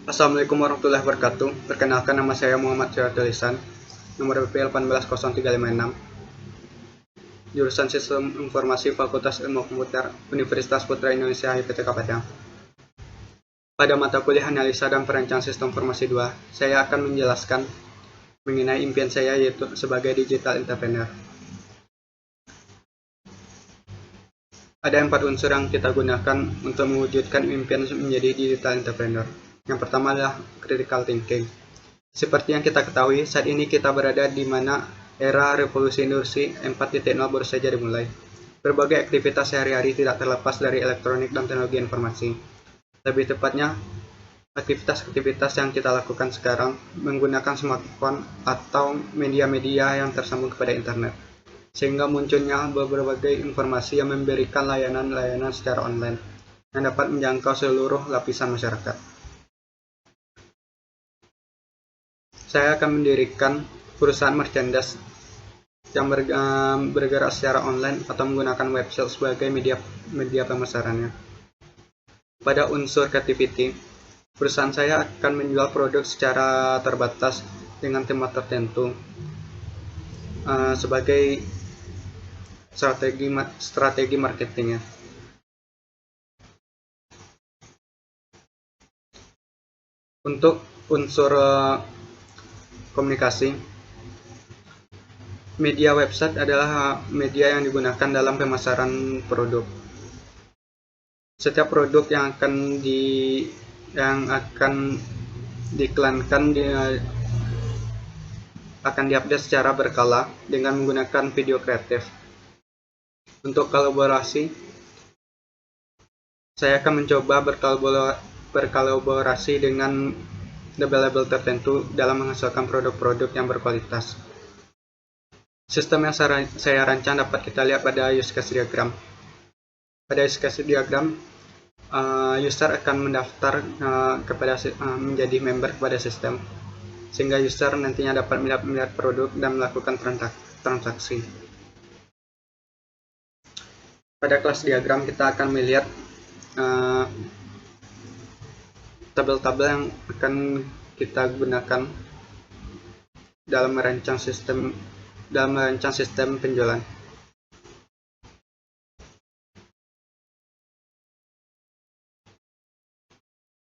Assalamualaikum warahmatullahi wabarakatuh. Perkenalkan, nama saya Muhammad Syariful Ihsan, nomor BP 180356, jurusan Sistem Informasi Fakultas Ilmu Komputer, Universitas Putra Indonesia IPTK Padang. Pada mata kuliah Analisa dan Perancang Sistem Informasi 2, saya akan menjelaskan mengenai impian saya, yaitu sebagai digital entrepreneur. Ada 4 unsur yang kita gunakan untuk mewujudkan impian menjadi digital entrepreneur. Yang pertama adalah critical thinking. Seperti yang kita ketahui, saat ini kita berada di mana era revolusi industri 4.0 baru saja dimulai. Berbagai aktivitas sehari-hari tidak terlepas dari elektronik dan teknologi informasi. Lebih tepatnya, aktivitas-aktivitas yang kita lakukan sekarang menggunakan smartphone atau media-media yang tersambung kepada internet, sehingga munculnya berbagai informasi yang memberikan layanan-layanan secara online yang dapat menjangkau seluruh lapisan masyarakat. Saya akan mendirikan perusahaan merchandise yang bergerak secara online atau menggunakan website sebagai media pemasarannya. Pada unsur creativity, perusahaan saya akan menjual produk secara terbatas dengan tema tertentu sebagai strategi marketingnya. Untuk unsur komunikasi, media website adalah media yang digunakan dalam pemasaran produk. Setiap produk yang akan diiklankan akan diupdate secara berkala dengan menggunakan video kreatif. Untuk kolaborasi, saya akan mencoba berkolaborasi dengan label-label tertentu dalam menghasilkan produk-produk yang berkualitas. Sistem yang saya rancang dapat kita lihat pada use case diagram. Pada use case diagram, user akan mendaftar menjadi member kepada sistem, sehingga user nantinya dapat melihat produk dan melakukan transaksi. Pada kelas diagram kita akan melihat tabel-tabel yang akan kita gunakan dalam merancang sistem penjualan.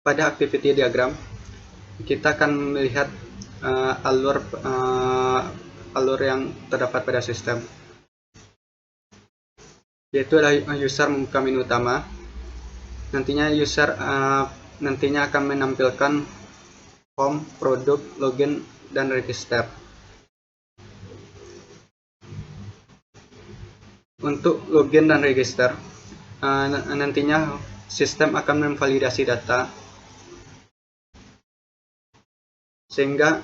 Pada activity diagram, kita akan melihat alur yang terdapat pada sistem, yaitu adalah user membuka menu utama. Nantinya user akan menampilkan home, produk, login, dan register. Untuk login dan register, nantinya sistem akan memvalidasi data sehingga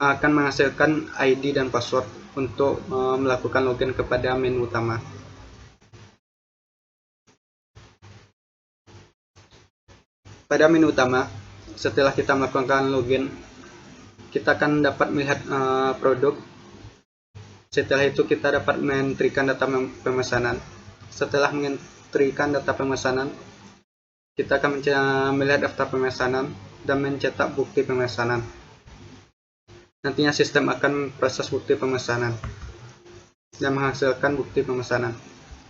akan menghasilkan ID dan password untuk melakukan login kepada menu utama. Pada menu utama, setelah kita melakukan login, kita akan dapat melihat produk. Setelah itu kita dapat mengentrikan data pemesanan. Setelah mengentrikan data pemesanan, kita akan melihat daftar pemesanan dan mencetak bukti pemesanan. Nantinya sistem akan memproses bukti pemesanan dan menghasilkan bukti pemesanan,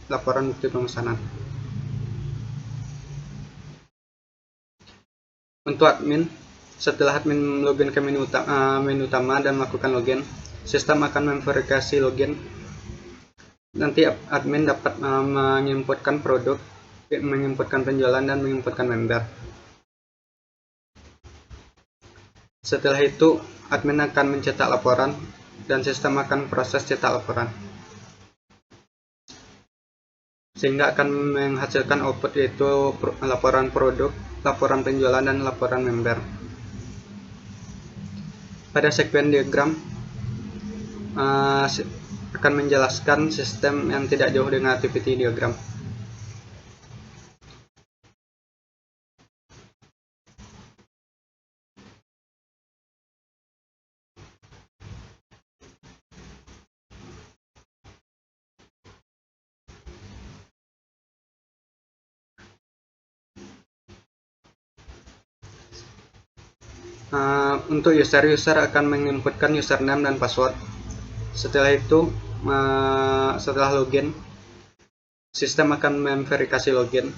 laporan bukti pemesanan. Untuk admin, setelah admin login ke menu utama dan melakukan login, sistem akan memverifikasi login. Nanti admin dapat menginputkan produk, menginputkan penjualan, dan menginputkan member. Setelah itu, admin akan mencetak laporan dan sistem akan proses cetak laporan, sehingga akan menghasilkan output, yaitu laporan produk, laporan penjualan, dan laporan member. Pada segmen diagram akan menjelaskan sistem yang tidak jauh dengan activity diagram. Untuk user akan menginputkan username dan password. Setelah itu, setelah login, sistem akan memverifikasi login.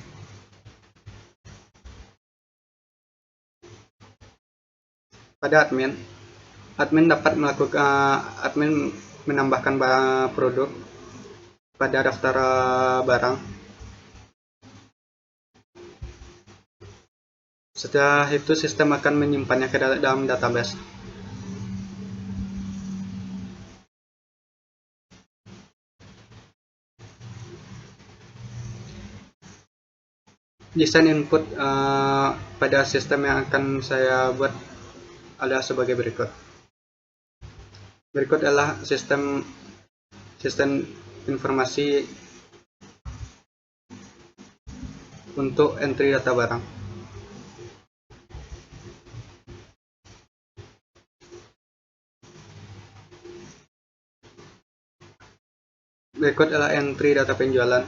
Pada admin dapat admin menambahkan produk pada daftar barang. Setelah itu sistem akan menyimpannya ke dalam database. Desain input pada sistem yang akan saya buat adalah sebagai berikut. Berikut adalah sistem informasi untuk entry data barang. Berikut adalah entry data penjualan.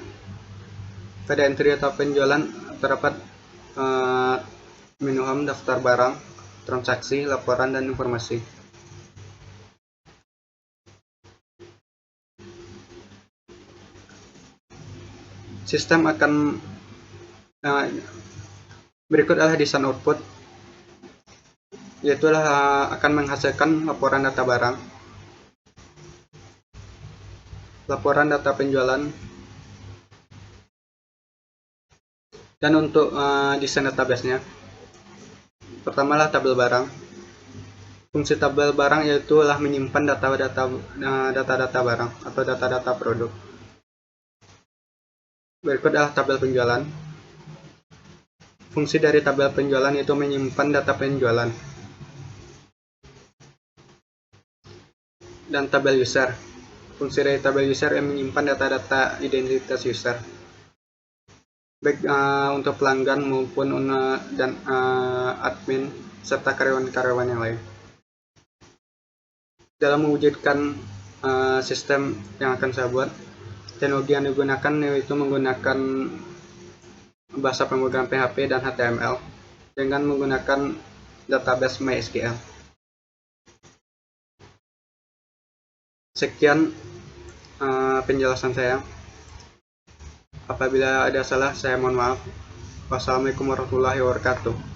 Pada entry data penjualan terdapat menu home, daftar barang, transaksi, laporan, dan informasi. Sistem akan berikut adalah desain output, yaitu akan menghasilkan laporan data barang, laporan data penjualan, dan untuk desain database-nya, pertamalah tabel barang. Fungsi tabel barang yaitu menyimpan data-data barang atau data-data produk. Berikut adalah tabel penjualan. Fungsi dari tabel penjualan yaitu menyimpan data penjualan. Dan tabel user. Fungsi dari tabel user yang menyimpan data-data identitas user, baik untuk pelanggan maupun dan admin serta karyawan-karyawan yang lain. Dalam mewujudkan sistem yang akan saya buat, teknologi yang digunakan yaitu menggunakan bahasa pemrograman PHP dan HTML dengan menggunakan database MySQL. Sekian penjelasan saya. Apabila ada salah, saya mohon maaf. Wassalamualaikum warahmatullahi wabarakatuh.